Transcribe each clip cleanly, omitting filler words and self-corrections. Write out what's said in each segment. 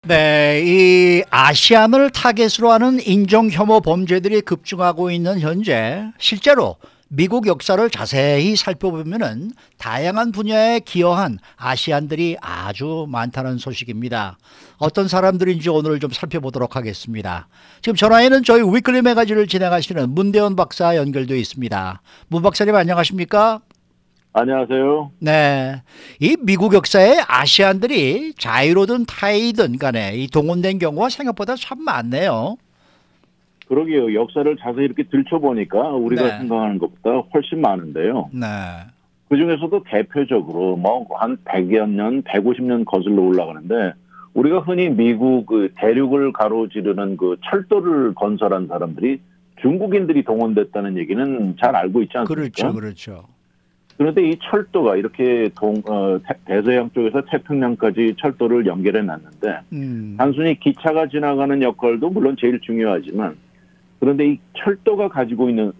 네, 이 아시안을 타겟으로 하는 인종혐오 범죄들이 급증하고 있는 현재 실제로 미국 역사를 자세히 살펴보면은 다양한 분야에 기여한 아시안들이 아주 많다는 소식입니다. 어떤 사람들인지 오늘 좀 살펴보도록 하겠습니다. 지금 전화에는 저희 위클리 매거진을 진행하시는 문대원 박사 연결되어 있습니다. 문 박사님 안녕하십니까? 안녕하세요. 네, 이 미국 역사에 아시안들이 자유로든 타이든 간에 이 동원된 경우가 생각보다 참 많네요. 그러게요. 역사를 자세히 이렇게 들춰보니까 우리가 네. 생각하는 것보다 훨씬 많은데요. 네. 그중에서도 대표적으로 뭐 한 100여 년, 150년 거슬러 올라가는데 우리가 흔히 미국 그 대륙을 가로지르는 그 철도를 건설한 사람들이 중국인들이 동원됐다는 얘기는 잘 알고 있지 않습니까? 그렇죠, 그렇죠. 그런데 이 철도가 이렇게 대서양 쪽에서 태평양까지 철도를 연결해 놨는데 단순히 기차가 지나가는 역할도 물론 제일 중요하지만 그런데 이 철도가 가지고 있는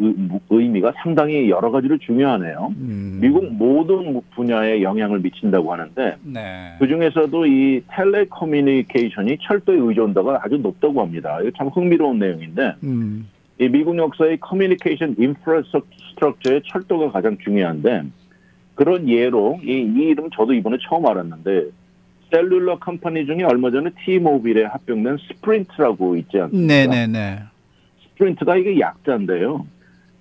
의미가 상당히 여러 가지로 중요하네요. 미국 모든 분야에 영향을 미친다고 하는데 네. 그중에서도 이 텔레커뮤니케이션이 철도의 의존도가 아주 높다고 합니다. 이거 참 흥미로운 내용인데 이 미국 역사의 커뮤니케이션 인프라스트럭처의 철도가 가장 중요한데 그런 예로 이 이름 저도 이번에 처음 알았는데 셀룰러 컴퍼니 중에 얼마 전에 T-모빌에 합병된 스프린트라고 있지 않습니까? 네네네. 스프린트가 이게 약자인데요.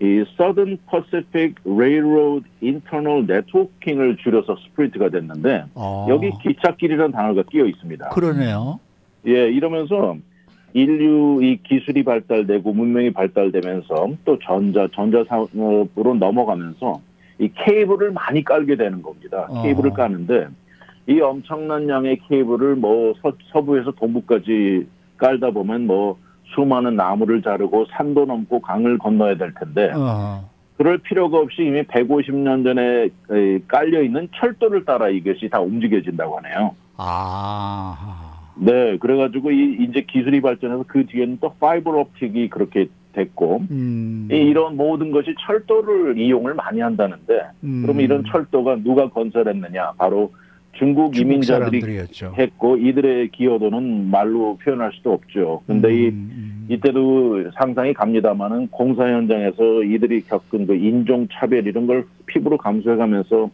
이 Southern Pacific Railroad Internal Networking을 줄여서 스프린트가 됐는데 여기 기찻길이라는 단어가 끼어 있습니다. 그러네요. 예, 이러면서 인류 이 기술이 발달되고 문명이 발달되면서 또 전자 산업으로 넘어가면서 이 케이블을 많이 깔게 되는 겁니다. 케이블을 까는데 이 엄청난 양의 케이블을 뭐 서부에서 동부까지 깔다 보면 뭐 수많은 나무를 자르고 산도 넘고 강을 건너야 될 텐데 그럴 필요가 없이 이미 150년 전에 깔려 있는 철도를 따라 이것이 다 움직여진다고 하네요. 네, 그래가지고 이제 기술이 발전해서 그 뒤에는 또 파이버 옵틱이 그렇게 됐고 이런 모든 것이 철도를 이용을 많이 한다는데 그럼 이런 철도가 누가 건설했느냐? 바로 중국 이민자들이 사람들이었죠. 했고 이들의 기여도는 말로 표현할 수도 없죠. 근데 이때도 상상이 갑니다만은 공사 현장에서 이들이 겪은 그 인종 차별 이런 걸 피부로 감수해가면서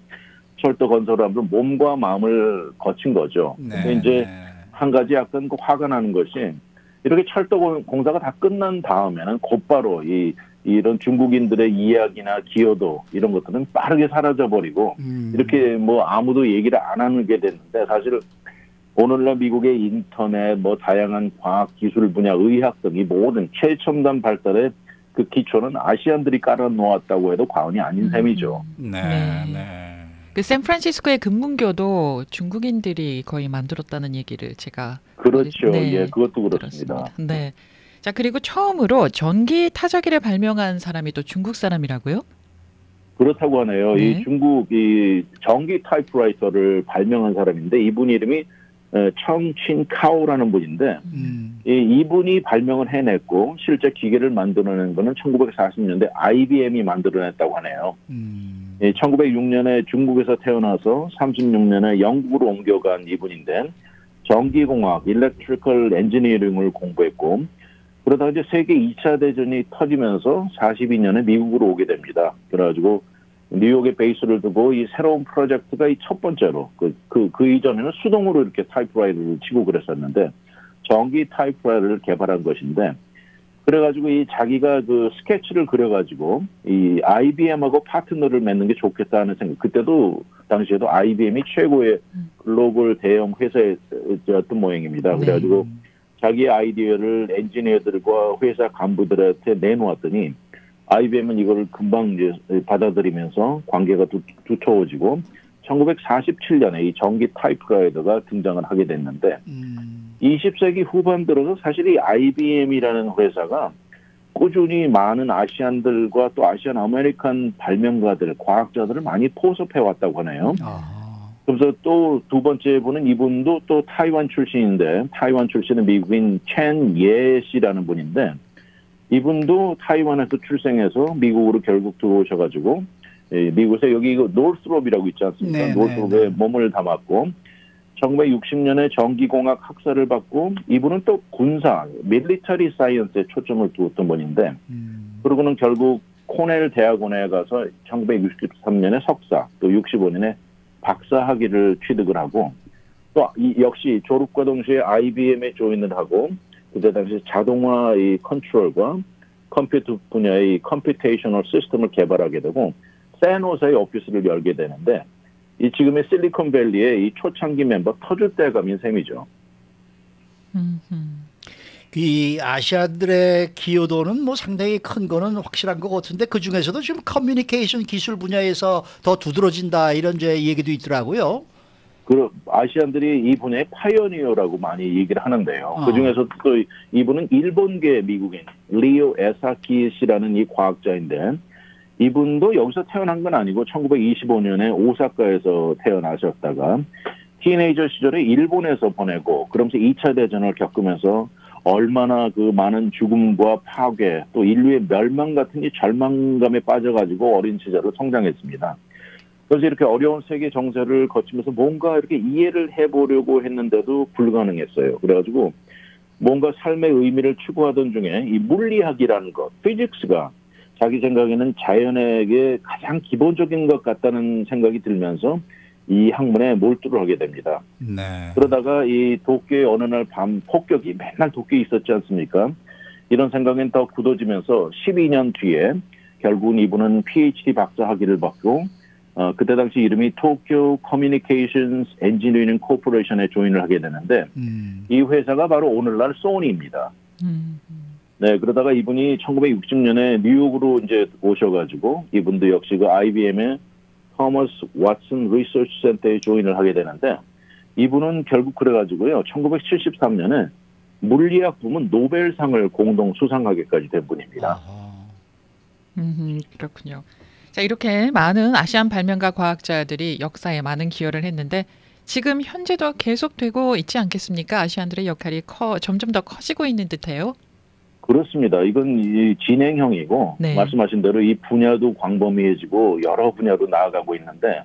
철도 건설을 하면서 몸과 마음을 거친 거죠. 근데 이제 한 가지 약간 화가 나는 것이 이렇게 철도 공사가 다 끝난 다음에는 곧바로 이런 중국인들의 이야기나 기여도 이런 것들은 빠르게 사라져버리고 이렇게 뭐 아무도 얘기를 안 하게 됐는데 사실 오늘날 미국의 인터넷 뭐 다양한 과학 기술 분야 의학 등 이 모든 최첨단 발달의 그 기초는 아시안들이 깔아놓았다고 해도 과언이 아닌 셈이죠. 네. 그 샌프란시스코의 금문교도 중국인들이 거의 만들었다는 얘기를 제가 그렇죠. 예, 그것도 그렇습니다. 들었습니다. 네. 자, 그리고 처음으로 전기 타자기를 발명한 사람이 또 중국 사람이라고요? 그렇다고 하네요. 네. 이 중국 이 전기 타이프라이터를 발명한 사람인데 이분 이름이 청친카오라는 분인데 이분이 발명을 해냈고 실제 기계를 만들어낸 거는 1940년대 IBM이 만들어냈다고 하네요. 1906년에 중국에서 태어나서 36년에 영국으로 옮겨간 이분인데 전기공학, 일렉트리컬 엔지니어링을 공부했고 그러다가 이제 세계 2차 대전이 터지면서 42년에 미국으로 오게 됩니다. 그래가지고 뉴욕에 베이스를 두고 이 새로운 프로젝트가 이 첫 번째로 그 이전에는 수동으로 이렇게 타이프라이터를 치고 그랬었는데 전기 타이프라이터를 개발한 것인데 그래가지고 이 자기가 그 스케치를 그려가지고 이 IBM하고 파트너를 맺는 게 좋겠다는 생각. 그때도 당시에도 IBM이 최고의 글로벌 대형 회사였던 모양입니다. 그래가지고 자기 아이디어를 엔지니어들과 회사 간부들한테 내놓았더니 IBM은 이걸 금방 이제 받아들이면서 관계가 두터워지고 1947년에 이 전기 타이프라이터가 등장을 하게 됐는데 20세기 후반 들어서 사실 이 IBM이라는 회사가 꾸준히 많은 아시안들과 또 아시안 아메리칸 발명가들, 과학자들을 많이 포섭해 왔다고 하네요. 그래서 또 두 번째 분은 이분도 또 타이완 출신인데 타이완 출신의 미국인 첸 예 씨라는 분인데 이분도 타이완에서 출생해서 미국으로 결국 들어오셔가지고 미국에서 여기 노스롭이라고 있지 않습니까? 노스롭에 몸을 담았고 1960년에 전기공학 학사를 받고 이분은 또 군사, 밀리터리 사이언스에 초점을 두었던 분인데 그러고는 결국 코넬 대학원에 가서 1963년에 석사, 또 65년에 박사 학위를 취득을 하고 또 역시 졸업과 동시에 IBM에 조인을 하고 그때 당시 자동화 이 컨트롤과 컴퓨터 분야의 컴퓨테이셔널 시스템을 개발하게 되고 샌호세의 오피스를 열게 되는데 이 지금의 실리콘밸리의 이 초창기 멤버 터줏대감인 셈이죠. 이 아시아들의 기여도는 뭐 상당히 큰 거는 확실한 것 같은데 그 중에서도 지금 커뮤니케이션 기술 분야에서 더 두드러진다 이런 이제 얘기도 있더라고요. 그 아시안들이 이 분야의 파이어니어라고 많이 얘기를 하는데요. 그 중에서 또 이분은 일본계 미국인 리오 에사키 씨라는 이 과학자인데 이분도 여기서 태어난 건 아니고 1925년에 오사카에서 태어나셨다가 티네이저 시절에 일본에서 보내고 그러면서 2차 대전을 겪으면서 얼마나 그 많은 죽음과 파괴 또 인류의 멸망 같은 이 절망감에 빠져가지고 어린 시절을 성장했습니다. 그래서 이렇게 어려운 세계 정세를 거치면서 뭔가 이렇게 이해를 해보려고 했는데도 불가능했어요. 그래가지고 뭔가 삶의 의미를 추구하던 중에 이 물리학이라는 것, 피직스가 자기 생각에는 자연에게 가장 기본적인 것 같다는 생각이 들면서 이 학문에 몰두를 하게 됩니다. 네. 그러다가 이 도쿄의 어느 날 밤 폭격이 맨날 도쿄에 있었지 않습니까? 이런 생각엔 더 굳어지면서 12년 뒤에 결국은 이분은 PhD 박사 학위를 받고 그때 당시 이름이 도쿄 커뮤니케이션스 엔지니어링 코퍼레이션에 조인을 하게 되는데 이 회사가 바로 오늘날 소니입니다. 네, 그러다가 이분이 1960년에 뉴욕으로 이제 오셔가지고 이분도 역시 그 IBM의 토머스 왓슨 리서치 센터에 조인을 하게 되는데 이분은 결국 그래가지고요 1973년에 물리학 부문 노벨상을 공동 수상하게까지 된 분입니다. 그렇군요. 자, 이렇게 많은 아시안 발명가 과학자들이 역사에 많은 기여를 했는데 지금 현재도 계속되고 있지 않겠습니까? 아시안들의 역할이 점점 더 커지고 있는 듯해요. 그렇습니다. 이건 이 진행형이고 네. 말씀하신 대로 이 분야도 광범위해지고 여러 분야로 나아가고 있는데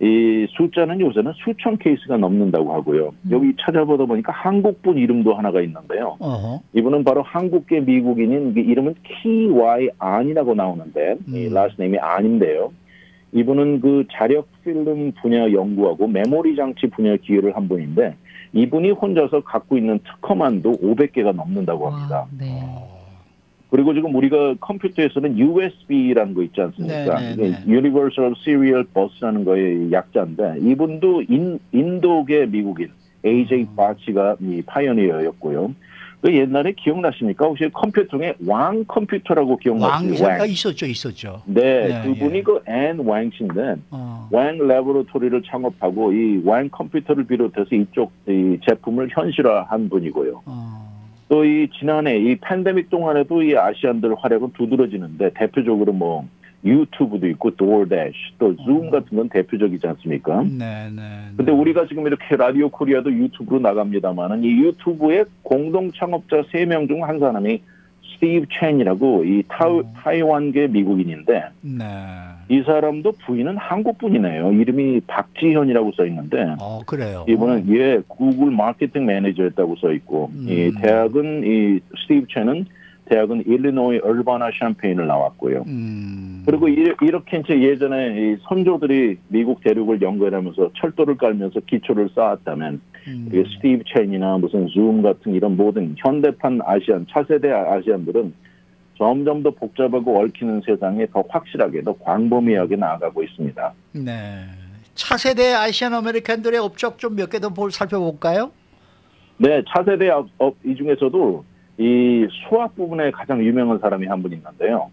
이 숫자는 요새는 수천 케이스가 넘는다고 하고요. 여기 찾아보다 보니까 한국분 이름도 하나가 있는데요. 이분은 바로 한국계 미국인인 이름은 T.Y. 안이라고 나오는데 이 라스트 네임이 안인데요. 이분은 그 자력 필름 분야 연구하고 메모리 장치 분야 기여를 한 분인데 이분이 혼자서 갖고 있는 특허만도 500개가 넘는다고 합니다. 와, 네. 그리고 지금 우리가 컴퓨터에서는 USB라는 거 있지 않습니까? Universal Serial Bus라는 거의 약자인데 이분도 인도계 미국인 AJ 바치가 이 파이어니어였고요. 그 옛날에 기억나십니까? 혹시 컴퓨터 중에 왕 컴퓨터라고 기억나십니까? 왕 있었죠. 네, 그분이 그 앤 왕씨인데 왕 레보레토리를 창업하고 이 왕 컴퓨터를 비롯해서 이쪽 이 제품을 현실화한 분이고요. 또 이 지난해 이 팬데믹 동안에도 이 아시안들 활약은 두드러지는데 대표적으로 뭐 유튜브도 있고 도어대시 또 줌 같은 건 대표적이지 않습니까? 네. 근데 우리가 지금 이렇게 라디오 코리아도 유튜브로 나갑니다만은 이 유튜브의 공동 창업자 3명 중 한 사람이 스티브 첸이라고 이 타이완계 미국인인데 이 사람도 부인은 한국 분이네요. 이름이 박지현이라고 써 있는데 그래요. 이분은 구글 마케팅 매니저였다고 써 있고 이 대학은 이 스티브 첸은 대학은 일리노이 얼바나 샴페인을 나왔고요. 그리고 이렇게 이제 예전에 이 선조들이 미국 대륙을 연결하면서 철도를 깔면서 기초를 쌓았다면 스티브 첸이나 무슨 줌 같은 이런 모든 현대판 아시안, 차세대 아시안들은 점점 더 복잡하고 얽히는 세상에 더 확실하게, 더 광범위하게 나아가고 있습니다. 네. 차세대 아시안 아메리칸들의 업적 좀 몇 개 더 살펴볼까요? 네, 차세대 이 중에서도 이 수학 부분에 가장 유명한 사람이 한 분 있는데요.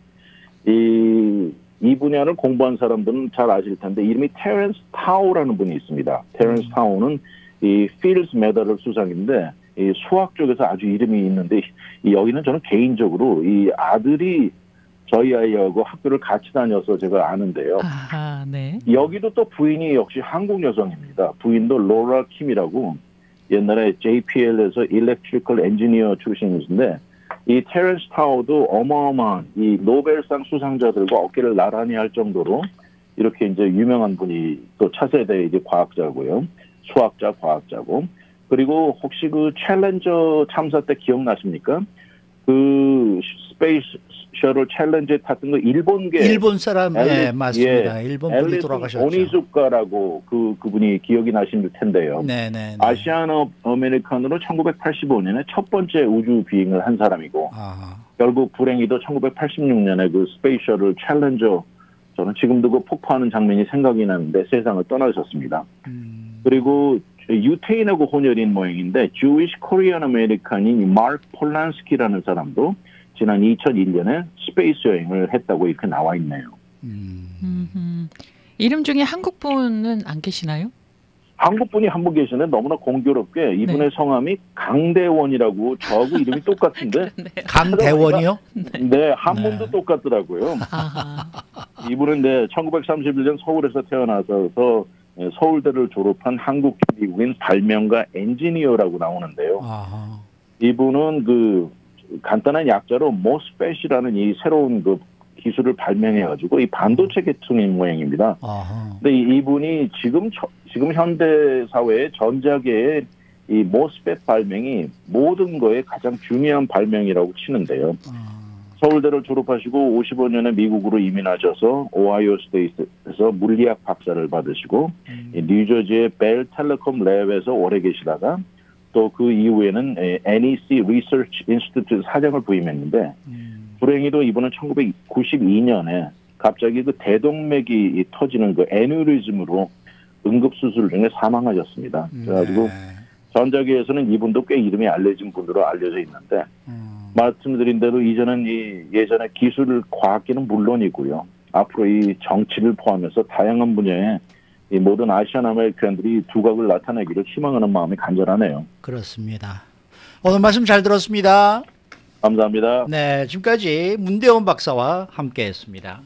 이 분야를 공부한 사람들은 잘 아실 텐데 이름이 테런스 타오라는 분이 있습니다. 테런스 타오는 이 필드 메달을 수상인데 이 수학 쪽에서 아주 이름이 있는데 여기는 저는 개인적으로 이 아들이 저희 아이하고 학교를 같이 다녀서 제가 아는데요. 네. 여기도 또 부인이 역시 한국 여성입니다. 부인도 로라 킴이라고 옛날에 JPL에서 일렉트리컬 엔지니어 출신이신데 이 테런스 타워도 어마어마한 이 노벨상 수상자들과 어깨를 나란히 할 정도로 이렇게 이제 유명한 분이 또 차세대 이제 과학자고요. 수학자, 과학자고. 그리고 혹시 그 챌린저 참사 때 기억나십니까? 그 스페이스 셔틀 챌린저에 탔던 거 일본 사람, 네, 맞습니다. 일본 분이 돌아가셨죠. 오니즈카라고 그분이 기억이 나실 텐데요. 네네. 아시안 아메리칸으로 1985년에 첫 번째 우주 비행을 한 사람이고, 결국 불행히도 1986년에 그 스페이스 셔틀 챌린저, 저는 지금도 그 폭파하는 장면이 생각이 나는데 세상을 떠나셨습니다. 그리고 유태인하고 혼혈인 모양인데 Jewish Korean American인 마크 폴란스키라는 사람도 지난 2001년에 스페이스 여행을 했다고 이렇게 나와 있네요. 이름 중에 한국 분은 안 계시나요? 한국 분이 한 분 계시는데 너무나 공교롭게 이분의 네. 성함이 강대원이라고 저하고 이름이 똑같은데 강대원이요? 네, 한문도 네. 똑같더라고요. 이분은 네, 1931년 서울에서 태어나서 서울대를 졸업한 한국 미국인 발명가 엔지니어라고 나오는데요. 이분은 그 간단한 약자로 모스펫이라는 이 새로운 그 기술을 발명해가지고 이 반도체 계통인 모양입니다. 근데 이분이 지금 현대 사회의 전자계의 이 모스펫 발명이 모든 거에 가장 중요한 발명이라고 치는데요. 서울대를 졸업하시고 55년에 미국으로 이민하셔서 오하이오 스테이트에서 물리학 박사를 받으시고 뉴저지의 벨 텔레콤 랩에서 오래 계시다가 또 그 이후에는 NEC Research Institute 사장을 부임했는데 불행히도 이분은 1992년에 갑자기 그 대동맥이 터지는 그 애뉴리즘으로 응급수술 중에 사망하셨습니다. 그래가지고 전자계에서는 이분도 꽤 이름이 알려진 분으로 알려져 있는데 말씀드린 대로 예전에 기술, 과학계는 물론이고요. 앞으로 이 정치를 포함해서 다양한 분야에 이 모든 아시안 아메리칸들이 두각을 나타내기를 희망하는 마음이 간절하네요. 그렇습니다. 오늘 말씀 잘 들었습니다. 감사합니다. 네, 지금까지 문대원 박사와 함께했습니다.